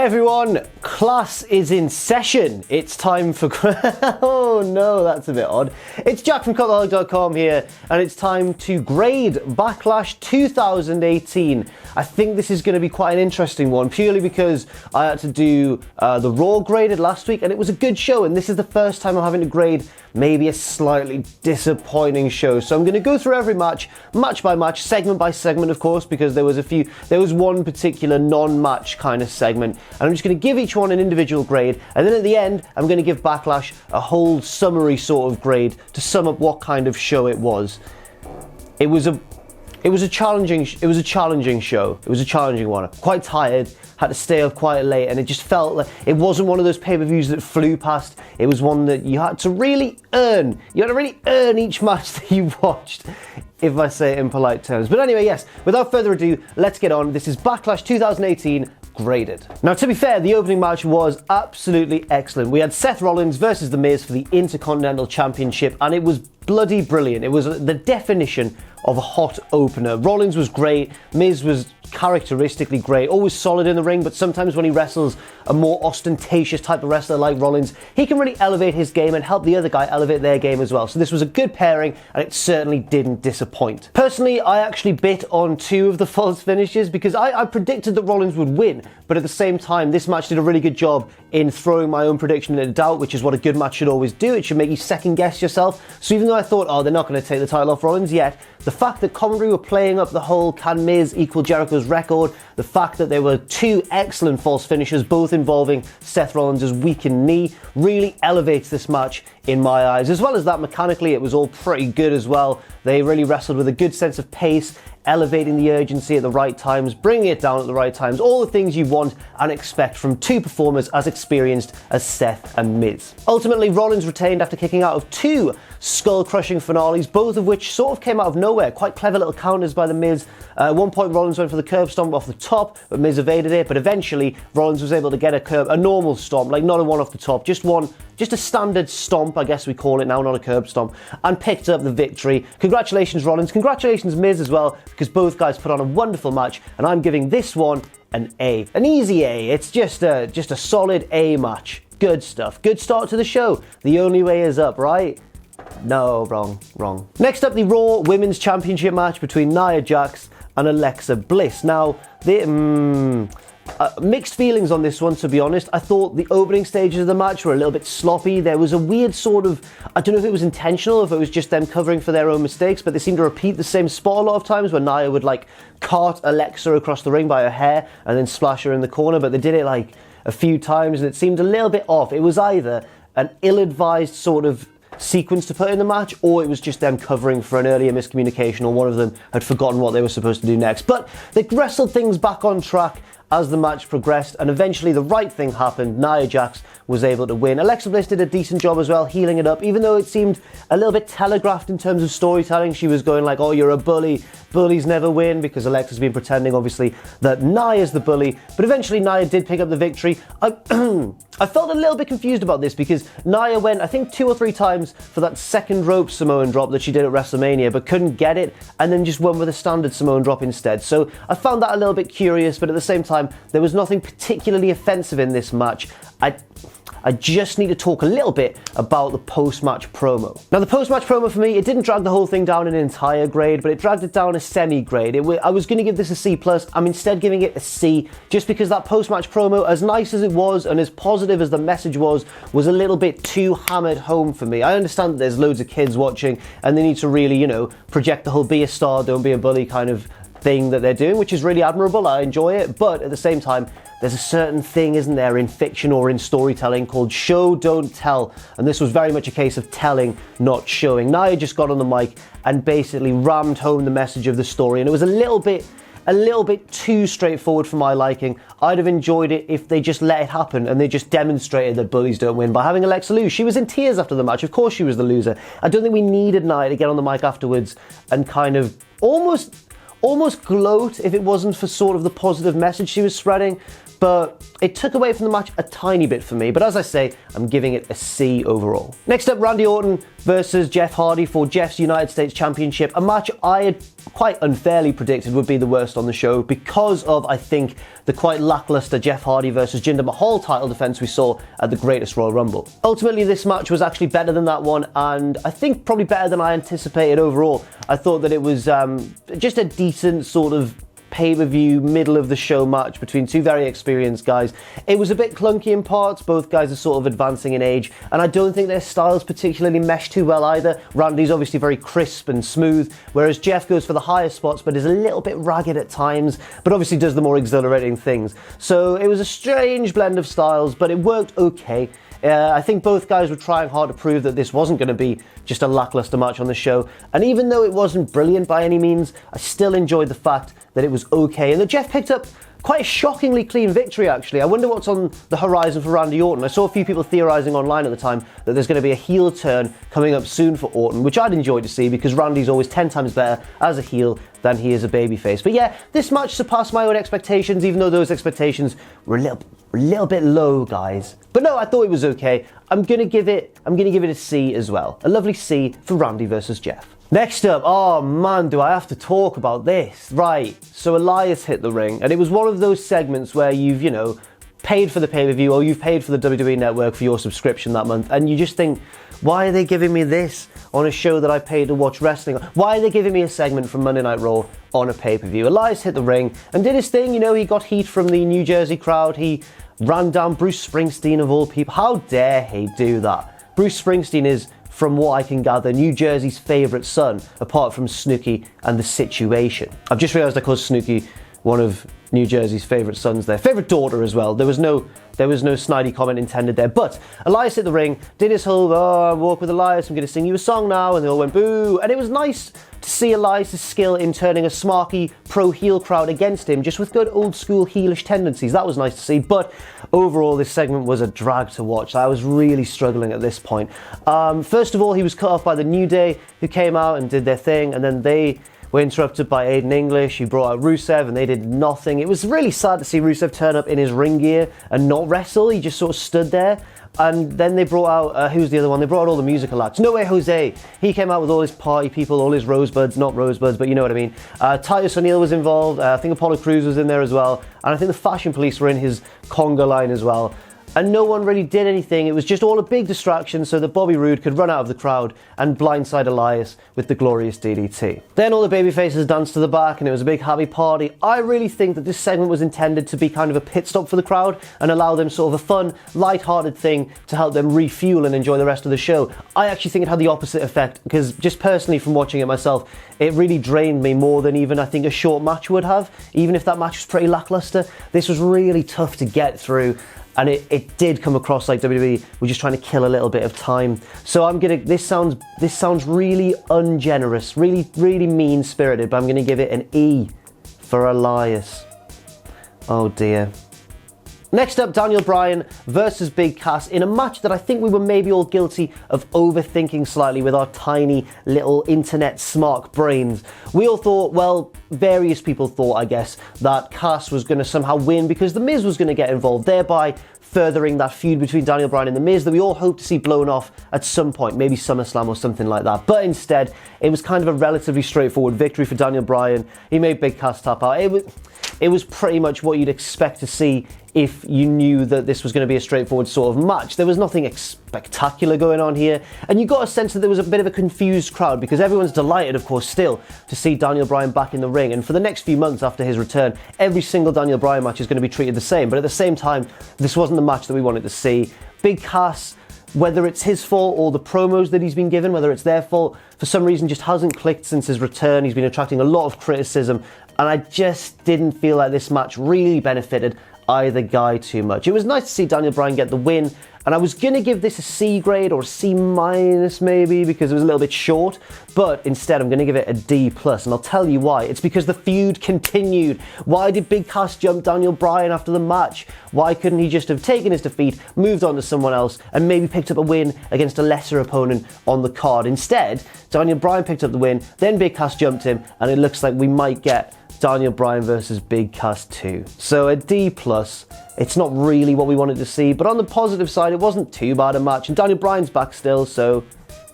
everyone, class is in session. It's time for... oh no, that's a bit odd. It's Jack from Cultaholic.com here, and it's time to grade Backlash 2018. I think this is going to be quite an interesting one, purely because I had to do the Raw graded last week, and it was a good show, and this is the first time I'm having to grade maybe a slightly disappointing show. So I'm going to go through every match, match by match, segment by segment, of course, because there was one particular non-match kind of segment, and I'm just going to give each one an individual grade, and then at the end I'm going to give Backlash a whole summary sort of grade to sum up what kind of show it was. It was a challenging show. It was a challenging one. I'm quite tired, had to stay up quite late, and it just felt like it wasn't one of those pay-per-views that flew past. It was one that you had to really earn. You had to really earn each match that you watched, if I say it in polite terms. But anyway, yes, without further ado, let's get on. This is Backlash 2018 graded. Now, to be fair, the opening match was absolutely excellent. We had Seth Rollins versus The Miz for the Intercontinental Championship, and it was bloody brilliant. It was the definition of a hot opener. Rollins was great, Miz was characteristically great, always solid in the ring, but sometimes when he wrestles a more ostentatious type of wrestler like Rollins, he can really elevate his game and help the other guy elevate their game as well. So this was a good pairing, and it certainly didn't disappoint. Personally, I actually bit on two of the false finishes because I predicted that Rollins would win, but at the same time, this match did a really good job in throwing my own prediction into doubt, which is what a good match should always do. It should make you second guess yourself. So even though I thought, oh, they're not going to take the title off Rollins yet, the fact that commentary were playing up the whole can Miz equal Jericho's record, the fact that there were two excellent false finishes, both involving Seth Rollins' weakened knee, really elevates this match in my eyes. As well as that, mechanically, it was all pretty good as well. They really wrestled with a good sense of pace, elevating the urgency at the right times, bringing it down at the right times, all the things you want and expect from two performers as experienced as Seth and Miz. Ultimately, Rollins retained after kicking out of two skull-crushing finales, both of which sort of came out of nowhere. Quite clever little counters by The Miz. At one point, Rollins went for the curb stomp off the top, but Miz evaded it, but eventually Rollins was able to get a normal stomp, like not a one off the top, just a standard stomp, I guess we call it now, not a curb stomp, and picked up the victory. Congratulations, Rollins. Congratulations, Miz, as well, because both guys put on a wonderful match, and I'm giving this one an A. An easy A. It's just a solid A match. Good stuff. Good start to the show. The only way is up, right? No, wrong. Next up, the Raw Women's Championship match between Nia Jax and Alexa Bliss. Now, mixed feelings on this one, to be honest. I thought the opening stages of the match were a little bit sloppy. There was a weird sort of, I don't know if it was intentional, if it was just them covering for their own mistakes, but they seemed to repeat the same spot a lot of times where Nia would like cart Alexa across the ring by her hair and then splash her in the corner, but they did it like a few times and it seemed a little bit off. It was either an ill-advised sort of sequence to put in the match, or it was just them covering for an earlier miscommunication, or one of them had forgotten what they were supposed to do next. But they wrestled things back on track as the match progressed, and eventually the right thing happened. Nia Jax was able to win. Alexa Bliss did a decent job as well, healing it up, even though it seemed a little bit telegraphed in terms of storytelling. She was going like, oh, you're a bully, bullies never win, because Alexa's been pretending, obviously, that Nia's the bully, but eventually Nia did pick up the victory. I felt a little bit confused about this, because Nia went, I think, 2 or 3 times for that second rope Samoan drop that she did at WrestleMania, but couldn't get it, and then just went with a standard Samoan drop instead. So I found that a little bit curious, but at the same time, there was nothing particularly offensive in this match. I just need to talk a little bit about the post-match promo. Now, the post-match promo for me, it didn't drag the whole thing down an entire grade, but it dragged it down a semi-grade. I was going to give this a C+, I'm instead giving it a C, just because that post-match promo, as nice as it was and as positive as the message was a little bit too hammered home for me. I understand that there's loads of kids watching and they need to really, project the whole be a star, don't be a bully kind of thing that they're doing, which is really admirable. I enjoy it, but at the same time, there's a certain thing, isn't there, in fiction or in storytelling called show, don't tell, and this was very much a case of telling, not showing. Nia just got on the mic and basically rammed home the message of the story, and it was a little bit too straightforward for my liking. I'd have enjoyed it if they just let it happen and they just demonstrated that bullies don't win by having Alexa lose. She was in tears after the match. Of course she was the loser. I don't think we needed Nia to get on the mic afterwards and kind of almost gloat if it wasn't for sort of the positive message she was spreading. but it took away from the match a tiny bit for me. But as I say, I'm giving it a C overall. Next up, Randy Orton versus Jeff Hardy for Jeff's United States Championship, a match I had quite unfairly predicted would be the worst on the show because of, I think, the quite lackluster Jeff Hardy versus Jinder Mahal title defense we saw at the Greatest Royal Rumble. Ultimately, this match was actually better than that one, and I think probably better than I anticipated overall. I thought that it was just a decent sort of pay-per-view, middle of the show match between two very experienced guys. It was a bit clunky in parts. Both guys are sort of advancing in age, and I don't think their styles particularly mesh too well either. Randy's obviously very crisp and smooth, whereas Jeff goes for the higher spots but is a little bit ragged at times, but obviously does the more exhilarating things. So it was a strange blend of styles, but it worked okay. I think both guys were trying hard to prove that this wasn't going to be just a lackluster match on the show, and even though it wasn't brilliant by any means, I still enjoyed the fact that it was okay, and that Jeff picked up quite a shockingly clean victory, actually. I wonder what's on the horizon for Randy Orton. I saw a few people theorising online at the time that there's going to be a heel turn coming up soon for Orton, which I'd enjoy to see because Randy's always 10 times better as a heel than he is a babyface. But yeah, this match surpassed my own expectations, even though those expectations were a little bit low, guys. But no, I thought it was okay. I'm gonna give it a C as well. A lovely C for Randy versus Jeff. Next up, oh man, do I have to talk about this? Right, so Elias hit the ring, and it was one of those segments where you've, you know, paid for the pay-per-view or you've paid for the WWE Network for your subscription that month, and you just think, why are they giving me this on a show that I paid to watch wrestling on? Why are they giving me a segment from Monday Night Raw on a pay-per-view? Elias hit the ring and did his thing. You know, he got heat from the New Jersey crowd. He ran down Bruce Springsteen of all people. How dare he do that? Bruce Springsteen is, from what I can gather, New Jersey's favourite son, apart from Snooki and The Situation. I've just realised I called Snooki one of New Jersey's favourite sons there. Favourite daughter as well. There was no snidey comment intended there. But Elias hit the ring, did his whole, oh, walk with Elias, I'm going to sing you a song now, and they all went boo. And it was nice to see Elias' skill in turning a smarky pro-heel crowd against him, just with good old school heelish tendencies. That was nice to see. But overall, this segment was a drag to watch. I was really struggling at this point. First of all, he was cut off by the New Day, who came out and did their thing, and then they were interrupted by Aiden English. He brought out Rusev and they did nothing. It was really sad to see Rusev turn up in his ring gear and not wrestle. He just sort of stood there. And then they brought out, who's the other one? They brought out all the musical acts. No Way Jose. He came out with all his party people, all his rosebuds, not rosebuds, but you know what I mean. Titus O'Neil was involved. I think Apollo Crews was in there as well. And I think the Fashion Police were in his conga line as well. And no one really did anything. It was just all a big distraction so that Bobby Roode could run out of the crowd and blindside Elias with the glorious DDT. Then all the babyfaces danced to the back and it was a big happy party. I really think that this segment was intended to be kind of a pit stop for the crowd and allow them sort of a fun, light-hearted thing to help them refuel and enjoy the rest of the show. I actually think it had the opposite effect because just personally from watching it myself, it really drained me more than even I think a short match would have. Even if that match was pretty lackluster, this was really tough to get through. And it did come across like WWE were just trying to kill a little bit of time. So this sounds really ungenerous, really mean-spirited, but I'm gonna give it an E for Elias. Oh dear. Next up, Daniel Bryan versus Big Cass in a match that I think we were maybe all guilty of overthinking slightly with our tiny little internet smart brains. We all thought, well, various people thought, I guess, that Cass was going to somehow win because The Miz was going to get involved, thereby furthering that feud between Daniel Bryan and The Miz that we all hoped to see blown off at some point, maybe SummerSlam or something like that. But instead, it was kind of a relatively straightforward victory for Daniel Bryan. He made Big Cass tap out. It was pretty much what you'd expect to see if you knew that this was going to be a straightforward sort of match. There was nothing spectacular going on here, and you got a sense that there was a bit of a confused crowd because everyone's delighted, of course, still to see Daniel Bryan back in the ring. And for the next few months after his return, every single Daniel Bryan match is going to be treated the same. But at the same time, this wasn't the match that we wanted to see. Big Cass, whether it's his fault or the promos that he's been given, whether it's their fault, for some reason just hasn't clicked since his return. He's been attracting a lot of criticism, and I just didn't feel like this match really benefited either guy too much. It was nice to see Daniel Bryan get the win, and I was going to give this a C grade or a C minus maybe because it was a little bit short, but instead I'm going to give it a D plus, and I'll tell you why. It's because the feud continued. Why did Big Cass jump Daniel Bryan after the match? Why couldn't he just have taken his defeat, moved on to someone else, and maybe picked up a win against a lesser opponent on the card? Instead, Daniel Bryan picked up the win, then Big Cass jumped him, and it looks like we might get Daniel Bryan versus Big Cass 2. So a D+. It's not really what we wanted to see, but on the positive side, it wasn't too bad a match, and Daniel Bryan's back still, so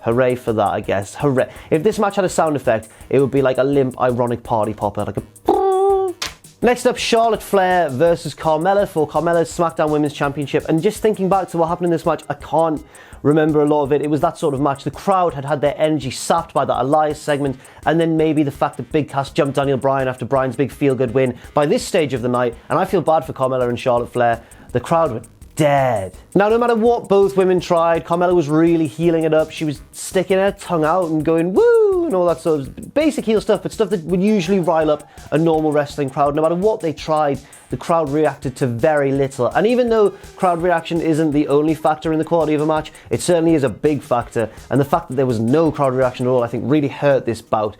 hooray for that, I guess. Hooray. If this match had a sound effect, it would be like a limp, ironic party popper, like a... Next up, Charlotte Flair versus Carmella for Carmella's SmackDown Women's Championship. And just thinking back to what happened in this match, I can't remember a lot of it. It was that sort of match. The crowd had their energy sapped by that Elias segment, and then maybe the fact that Big Cass jumped Daniel Bryan after Bryan's big feel-good win by this stage of the night. And I feel bad for Carmella and Charlotte Flair. The crowd went dead. Now, no matter what both women tried, Carmella was really healing it up. She was sticking her tongue out and going woo and all that sort of basic heel stuff, but stuff that would usually rile up a normal wrestling crowd. No matter what they tried, the crowd reacted to very little. And even though crowd reaction isn't the only factor in the quality of a match, it certainly is a big factor. And the fact that there was no crowd reaction at all, I think, really hurt this bout.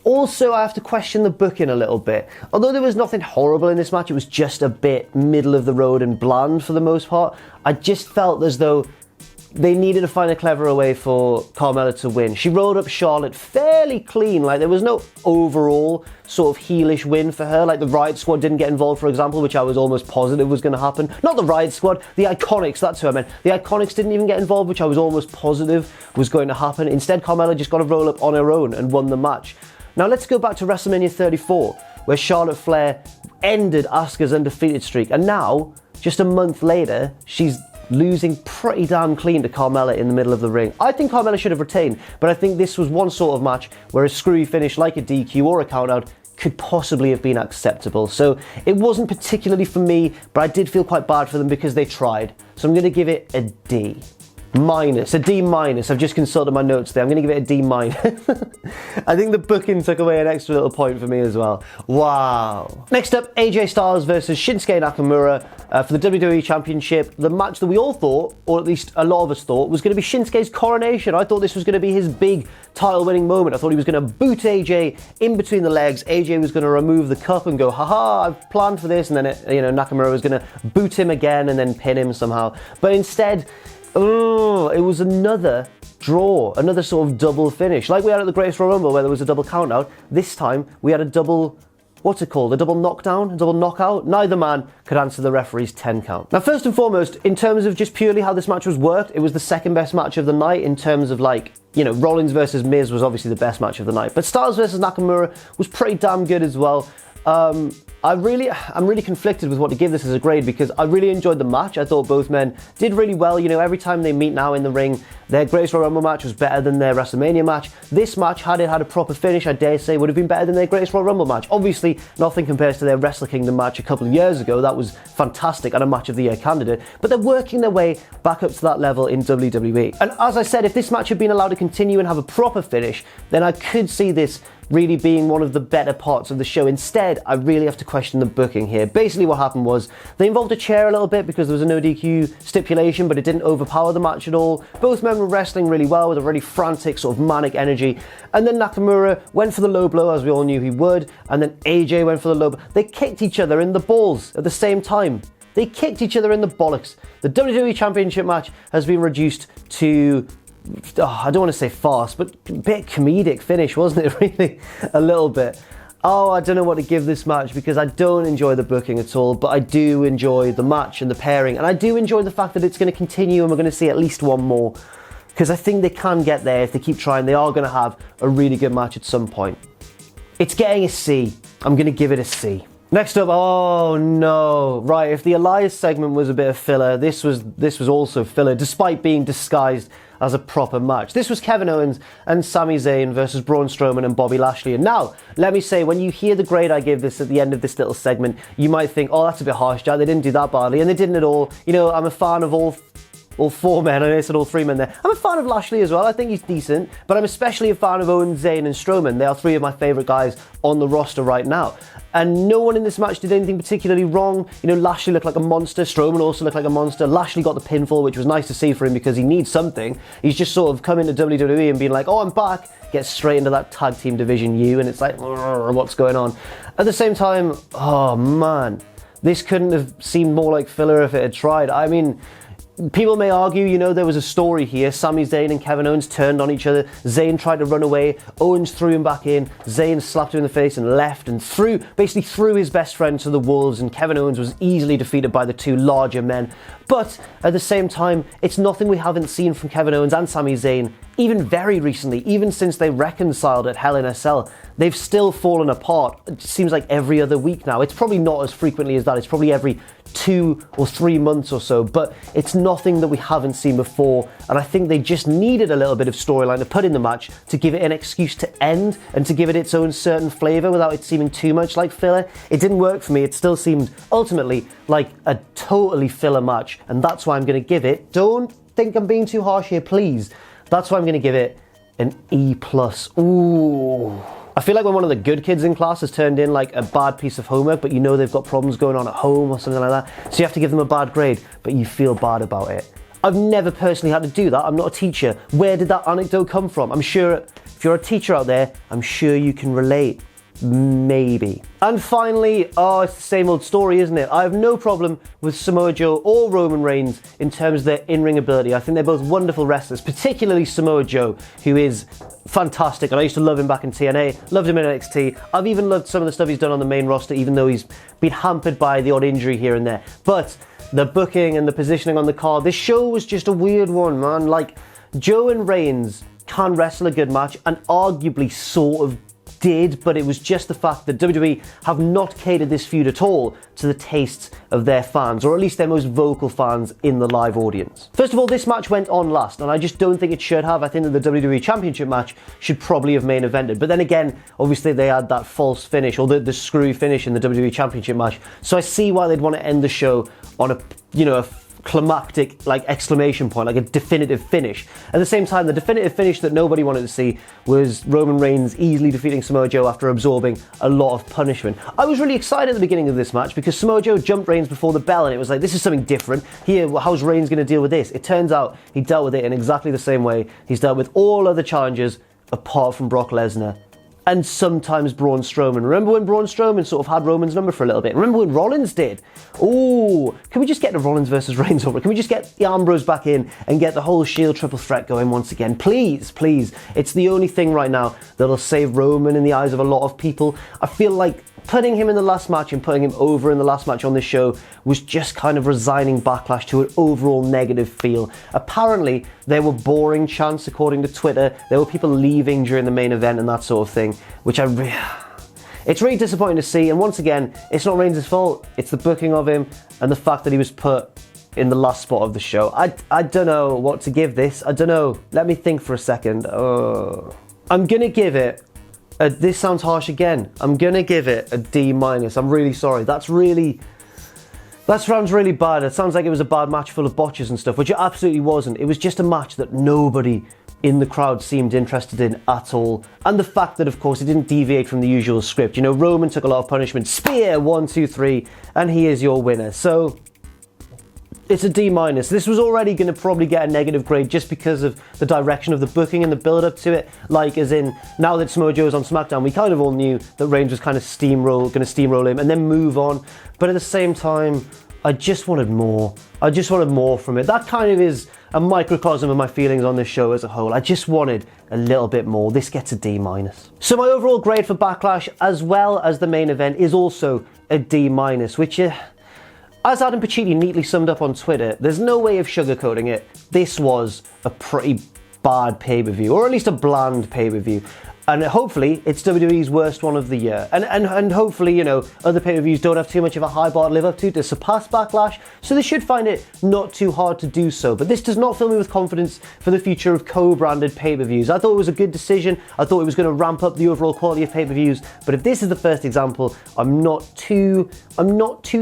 Also, I have to question the booking a little bit. Although there was nothing horrible in this match, it was just a bit middle of the road and bland for the most part. I just felt as though they needed to find a cleverer way for Carmella to win. She rolled up Charlotte fairly clean, like there was no overall sort of heelish win for her, like the Riot Squad didn't get involved, for example, which I was almost positive was going to happen. Not the Riot Squad, the Iconics, that's who I meant. The Iconics didn't even get involved, which I was almost positive was going to happen. Instead, Carmella just got to roll up on her own and won the match. Now let's go back to WrestleMania 34, where Charlotte Flair ended Asuka's undefeated streak, and now, just a month later, she's losing pretty damn clean to Carmella in the middle of the ring. I think Carmella should have retained, but I think this was one sort of match where a screwy finish like a DQ or a countout could possibly have been acceptable. So it wasn't particularly for me, but I did feel quite bad for them because they tried. So I'm going to give it a D. Minus, a D minus. I've just consulted my notes there. I'm going to give it a D minus. I think the booking took away an extra little point for me as well. Wow. Next up, AJ Styles versus Shinsuke Nakamura for the WWE Championship. The match that we all thought, or at least a lot of us thought, was going to be Shinsuke's coronation. I thought this was going to be his big title-winning moment. I thought he was going to boot AJ in between the legs. AJ was going to remove the cup and go, haha, I've planned for this. And then, Nakamura was going to boot him again and then pin him somehow. But instead, it was another draw, another sort of double finish. Like we had at the Greatest Royal Rumble where there was a double countout, this time we had a double, what's it called, a double knockdown, a double knockout? Neither man could answer the referee's 10 count. Now first and foremost, in terms of just purely how this match was worked, it was the second best match of the night in terms of Rollins versus Miz was obviously the best match of the night, but Styles versus Nakamura was pretty damn good as well. I'm really conflicted with what to give this as a grade because I really enjoyed the match. I thought both men did really well. Every time they meet now in the ring, their Greatest Royal Rumble match was better than their WrestleMania match. This match, had it had a proper finish, I dare say, would have been better than their Greatest Royal Rumble match. Obviously, nothing compares to their Wrestle Kingdom match a couple of years ago. That was fantastic and a Match of the Year candidate. But they're working their way back up to that level in WWE. And as I said, if this match had been allowed to continue and have a proper finish, then I could see this really being one of the better parts of the show. Instead, I really have to question the booking here. Basically what happened was they involved a chair a little bit because there was a no DQ stipulation, but it didn't overpower the match at all. Both men were wrestling really well with a really frantic sort of manic energy, and then Nakamura went for the low blow as we all knew he would, and then AJ went for the low blow. They kicked each other in the balls at the same time. They kicked each other in the bollocks. The WWE Championship match has been reduced to, I don't want to say farce, but a bit comedic finish, wasn't it, really? A little bit. I don't know what to give this match because I don't enjoy the booking at all, but I do enjoy the match and the pairing, and I do enjoy the fact that it's going to continue and we're going to see at least one more, because I think they can get there if they keep trying. They are going to have a really good match at some point. It's getting a C. I'm going to give it a C. Next up, oh no, right, if the Elias segment was a bit of filler, this was also filler, despite being disguised as a proper match. This was Kevin Owens and Sami Zayn versus Braun Strowman and Bobby Lashley. And now, let me say, when you hear the grade I give this at the end of this little segment, you might think, oh, that's a bit harsh, Jack, they didn't do that badly, and they didn't at all. I'm a fan of all four men. I know I said all three men there. I'm a fan of Lashley as well. I think he's decent, but I'm especially a fan of Owens, Zayn and Strowman. They are three of my favourite guys on the roster right now. And no one in this match did anything particularly wrong. Lashley looked like a monster. Strowman also looked like a monster. Lashley got the pinfall, which was nice to see for him because he needs something. He's just sort of come into WWE and being like, oh, I'm back. Gets straight into that tag team division U, and it's like, what's going on? At the same time, oh man, this couldn't have seemed more like filler if it had tried. I mean, People may argue, you know, there was a story here. Sami Zayn and Kevin Owens turned on each other. Zayn tried to run away. Owens threw him back in. Zayn slapped him in the face and left and basically threw his best friend to the wolves, and Kevin Owens was easily defeated by the two larger men. But at the same time, it's nothing we haven't seen from Kevin Owens and Sami Zayn, even very recently, even since they reconciled at Hell in a Cell. They've still fallen apart. It seems like every other week now. It's probably not as frequently as that. It's probably every 2 or 3 months or so, but it's nothing that we haven't seen before, and I think they just needed a little bit of storyline to put in the match to give it an excuse to end and to give it its own certain flavour without it seeming too much like filler. It didn't work for me. It still seemed ultimately like a totally filler match, and that's why I'm going to give it, don't think I'm being too harsh here, please, that's why I'm going to give it an E+. Ooh. I feel like when one of the good kids in class has turned in like a bad piece of homework, but you know they've got problems going on at home or something like that, so you have to give them a bad grade, but you feel bad about it. I've never personally had to do that. I'm not a teacher. Where did that anecdote come from? I'm sure if you're a teacher out there, I'm sure you can relate. Maybe. And finally, it's the same old story, isn't it? I have no problem with Samoa Joe or Roman Reigns in terms of their in-ring ability. I think they're both wonderful wrestlers, particularly Samoa Joe, who is fantastic, and I used to love him back in TNA, loved him in NXT. I've even loved some of the stuff he's done on the main roster, even though he's been hampered by the odd injury here and there. But the booking and the positioning on the card, this show was just a weird one, man. Like, Joe and Reigns can wrestle a good match, and arguably sort of did, but it was just the fact that WWE have not catered this feud at all to the tastes of their fans, or at least their most vocal fans in the live audience. First of all, this match went on last, and I just don't think it should have. I think that the WWE Championship match should probably have main evented, but then again, obviously they had that false finish, or the screwy finish in the WWE Championship match, so I see why they'd want to end the show on a climactic, like, exclamation point, like a definitive finish. At the same time, the definitive finish that nobody wanted to see was Roman Reigns easily defeating Samoa Joe after absorbing a lot of punishment. I was really excited at the beginning of this match because Samoa Joe jumped Reigns before the bell, and it was like, this is something different. Here, how's Reigns going to deal with this? It turns out he dealt with it in exactly the same way he's dealt with all other challengers apart from Brock Lesnar. And sometimes Braun Strowman. Remember when Braun Strowman sort of had Roman's number for a little bit? Remember when Rollins did? Ooh, can we just get the Rollins versus Reigns over? Can we just get the Ambrose back in and get the whole Shield triple threat going once again? Please, please. It's the only thing right now that'll save Roman in the eyes of a lot of people. I feel like putting him in the last match and putting him over in the last match on this show was just kind of resigning Backlash to an overall negative feel. Apparently, there were boring chants according to Twitter. There were people leaving during the main event and that sort of thing, which it's really disappointing to see. And once again, it's not Reigns' fault. It's the booking of him and the fact that he was put in the last spot of the show. I don't know what to give this. I don't know. Let me think for a second. I'm gonna give it this sounds harsh again. I'm gonna give it a D-. I'm really sorry. That sounds really bad. It sounds like it was a bad match full of botches and stuff, which it absolutely wasn't. It was just a match that nobody in the crowd seemed interested in at all. And the fact that, of course, it didn't deviate from the usual script. You know, Roman took a lot of punishment. Spear, 1, 2, 3, and he is your winner. So it's a D-. This was already going to probably get a negative grade just because of the direction of the booking and the build-up to it. Like, as in, now that Samoa Joe's on SmackDown, we kind of all knew that Reigns was kind of going to steamroll him and then move on. But at the same time, I just wanted more. I just wanted more from it. That kind of is a microcosm of my feelings on this show as a whole. I just wanted a little bit more. This gets a D-. So my overall grade for Backlash, as well as the main event, is also a D-, which as Adam Pacitti neatly summed up on Twitter, there's no way of sugarcoating it. This was a pretty bad pay-per-view, or at least a bland pay-per-view. And hopefully, it's WWE's worst one of the year. And hopefully, you know, other pay-per-views don't have too much of a high bar to live up to surpass Backlash, so they should find it not too hard to do so. But this does not fill me with confidence for the future of co-branded pay-per-views. I thought it was a good decision. I thought it was going to ramp up the overall quality of pay-per-views. But if this is the first example, I'm not too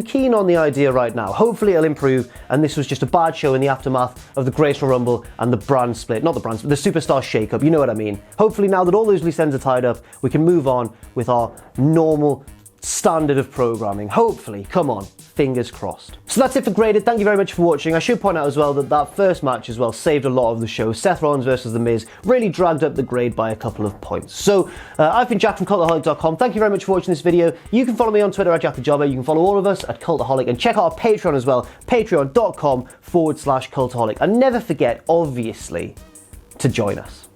keen on the idea right now. Hopefully, it'll improve. And this was just a bad show in the aftermath of the Great Royal Rumble and the brand split. Not the brand split, the Superstar shake-up. You know what I mean. Hopefully, now that all those loose ends are tied up, we can move on with our normal standard of programming. Hopefully, come on, fingers crossed. So that's it for Graded. Thank you very much for watching. I should point out as well that that first match as well saved a lot of the show. Seth Rollins versus The Miz really dragged up the grade by a couple of points. So I've been Jack from Cultaholic.com. Thank you very much for watching this video. You can follow me on Twitter at JackTheJobber. You can follow all of us at Cultaholic and check out our Patreon as well, patreon.com/Cultaholic. And never forget, obviously, to join us.